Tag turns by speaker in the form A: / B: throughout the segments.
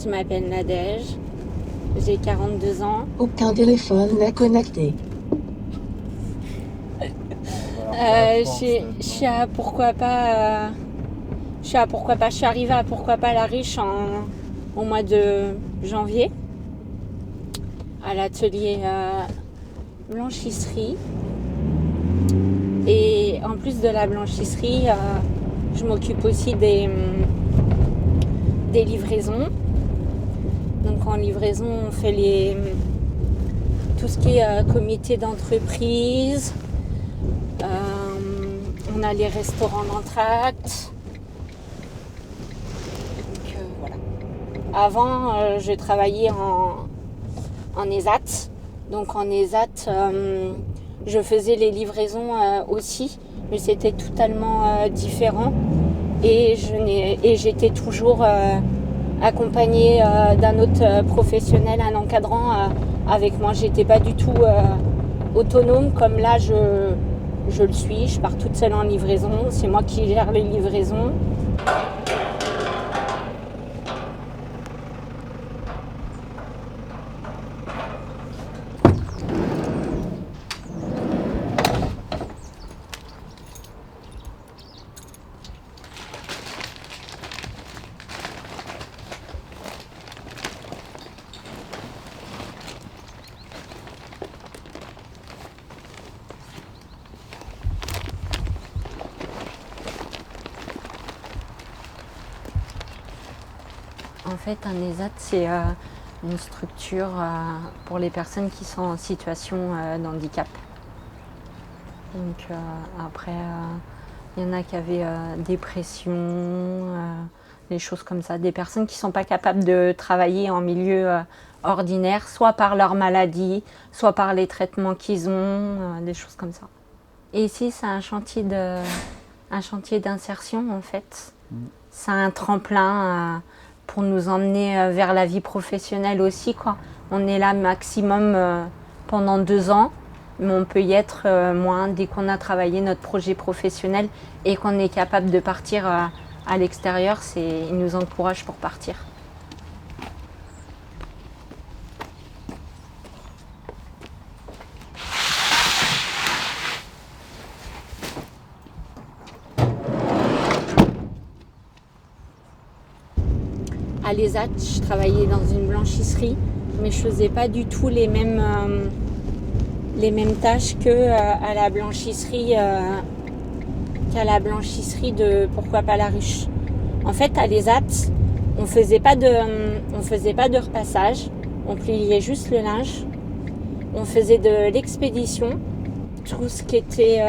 A: je m'appelle Nadège, j'ai 42 ans.
B: Aucun téléphone n'est connecté.
A: Je suis à pourquoi pas. Je suis arrivée à pourquoi pas la riche au mois de janvier à l'atelier blanchisserie. Et en plus de la blanchisserie, je m'occupe aussi des livraisons. Donc en livraison, on fait tout ce qui est comité d'entreprise. On a les restaurants d'entracte. Donc voilà. Avant, je travaillais en ESAT. Donc en ESAT, je faisais les livraisons aussi, mais c'était totalement différent. Et j'étais toujours accompagnée d'un autre professionnel, un encadrant avec moi. J'étais pas du tout autonome comme là je le suis. Je pars toute seule en livraison. C'est moi qui gère les livraisons. En fait, un ESAT, c'est une structure pour les personnes qui sont en situation d'handicap. Donc après, il y en a qui avaient dépression, des choses comme ça. Des personnes qui ne sont pas capables de travailler en milieu ordinaire, soit par leur maladie, soit par les traitements qu'ils ont, des choses comme ça. Et ici, c'est un chantier d'insertion, en fait. C'est un tremplin pour nous emmener vers la vie professionnelle aussi, quoi. On est là maximum pendant 2 ans, mais on peut y être moins dès qu'on a travaillé notre projet professionnel et qu'on est capable de partir à l'extérieur. Ils nous encouragent pour partir. À l'ESAT, je travaillais dans une blanchisserie, mais je faisais pas du tout les mêmes tâches qu'à la blanchisserie de pourquoi pas la ruche. En fait, à l'ESAT, on faisait pas de repassage, on pliait juste le linge, on faisait de l'expédition, tout ce qui était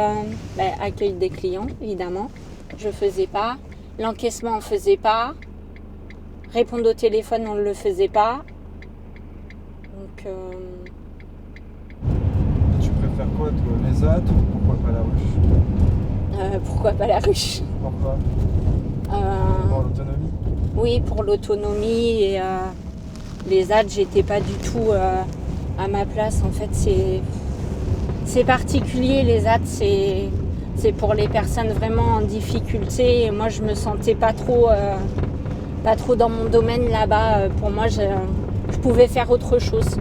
A: accueil des clients, évidemment, je faisais pas, l'encaissement on faisait pas. Répondre au téléphone, on ne le faisait pas. Donc,
C: Tu préfères quoi, toi, l'ESAT ou pourquoi pas la ruche?
A: Pourquoi pas la ruche?
C: Pourquoi? Pour l'autonomie?
A: Oui, pour l'autonomie et l'ESAT, j'étais pas du tout à ma place. En fait, c'est particulier, l'ESAT, c'est pour les personnes vraiment en difficulté. Et moi, je me sentais pas trop dans mon domaine là-bas. Pour moi, je pouvais faire autre chose.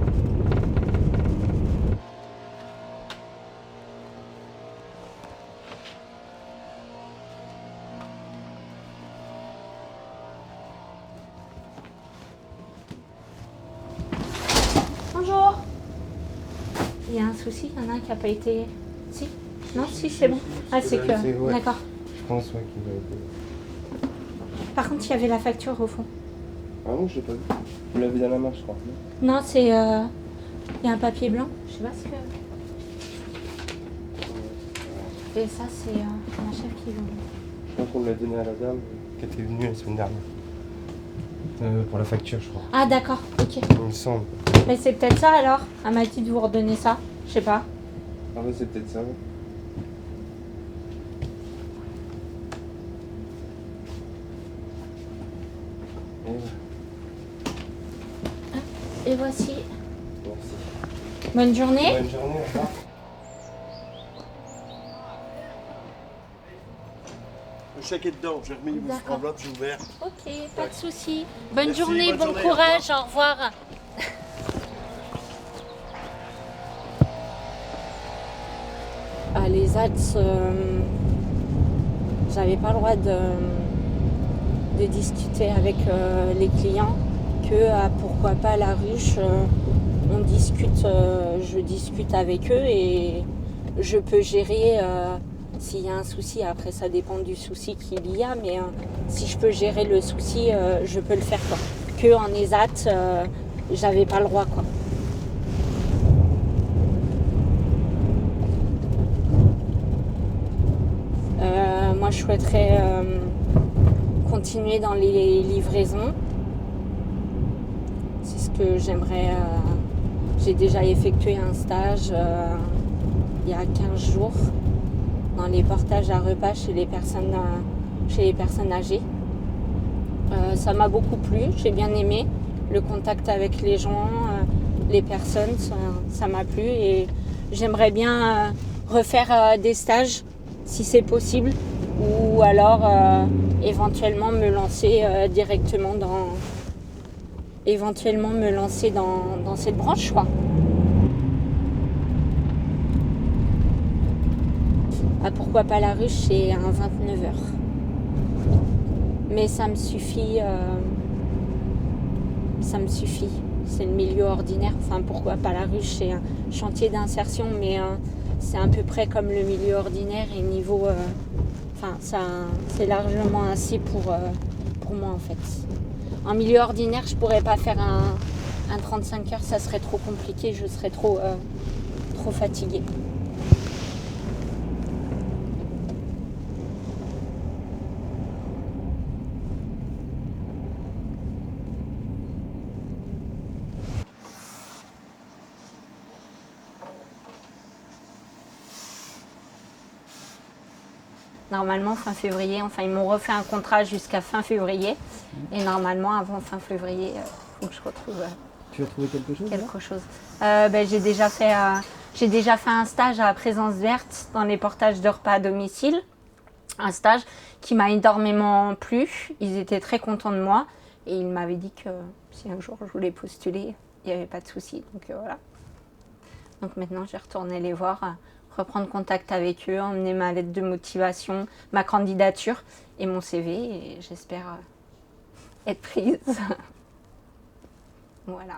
A: Bonjour. Il y a un souci, il y en a un qui n'a pas été... Si? Non, si, c'est bon. Ah, c'est que...
C: Ouais.
A: D'accord.
C: Je pense qu'il va être...
A: Par contre, il y avait la facture au fond.
C: Ah non, je l'ai pas vu. Vous l'avez dans la main, je crois.
A: Non, c'est... Il y a un papier blanc. Je sais pas ce que... Et ça, c'est ma chef qui l'a.
C: Je crois qu'on l'a donné à la dame qui était venue la semaine dernière. Pour la facture, je crois.
A: Ah, d'accord, ok.
C: Il me semble.
A: Mais c'est peut-être ça alors. Elle m'a dit de vous redonner ça. Je sais pas.
C: Ah ouais, c'est peut-être ça. Ouais.
A: Et voici.
C: Merci.
A: Bonne journée.
C: Bonne journée, au revoir.
D: Le chèque est dedans, j'ai remis une
A: D'accord.
D: enveloppe, j'ai ouvert.
A: Ok, pas de souci. Bonne
D: Merci,
A: journée,
D: bonne
A: bon
D: journée,
A: courage, au revoir. Les ATS, j'avais pas le droit de discuter avec les clients que pourquoi pas à la ruche, on discute, je discute avec eux et je peux gérer s'il y a un souci. Après ça dépend du souci qu'il y a, mais si je peux gérer le souci, je peux le faire quoi. Que en ESAT, j'avais pas le droit quoi. Moi je souhaiterais continuer dans les livraisons. C'est ce que j'aimerais. J'ai déjà effectué un stage il y a 15 jours dans les portages à repas chez les personnes âgées. Ça m'a beaucoup plu, j'ai bien aimé le contact avec les gens, les personnes, ça m'a plu et j'aimerais bien refaire des stages si c'est possible ou alors éventuellement me lancer directement dans cette branche quoi. Pourquoi pas la ruche, c'est un 29 heures. Mais ça me suffit. C'est le milieu ordinaire. Enfin, pourquoi pas la ruche, c'est un chantier d'insertion, mais c'est à peu près comme le milieu ordinaire et niveau. Ça, c'est largement assez pour moi en fait. En milieu ordinaire, je pourrais pas faire un 35 heures, ça serait trop compliqué, je serais trop fatiguée. Normalement fin février, ils m'ont refait un contrat jusqu'à fin février et normalement avant fin février, il faut que je retrouve
E: Tu as trouvé quelque chose
A: J'ai déjà fait un stage à Présence Verte dans les portages de repas à domicile, un stage qui m'a énormément plu, ils étaient très contents de moi et ils m'avaient dit que si un jour je voulais postuler, il n'y avait pas de souci, donc voilà. Donc maintenant je vais retourner les voir, reprendre contact avec eux, emmener ma lettre de motivation, ma candidature et mon CV et j'espère être prise. Voilà.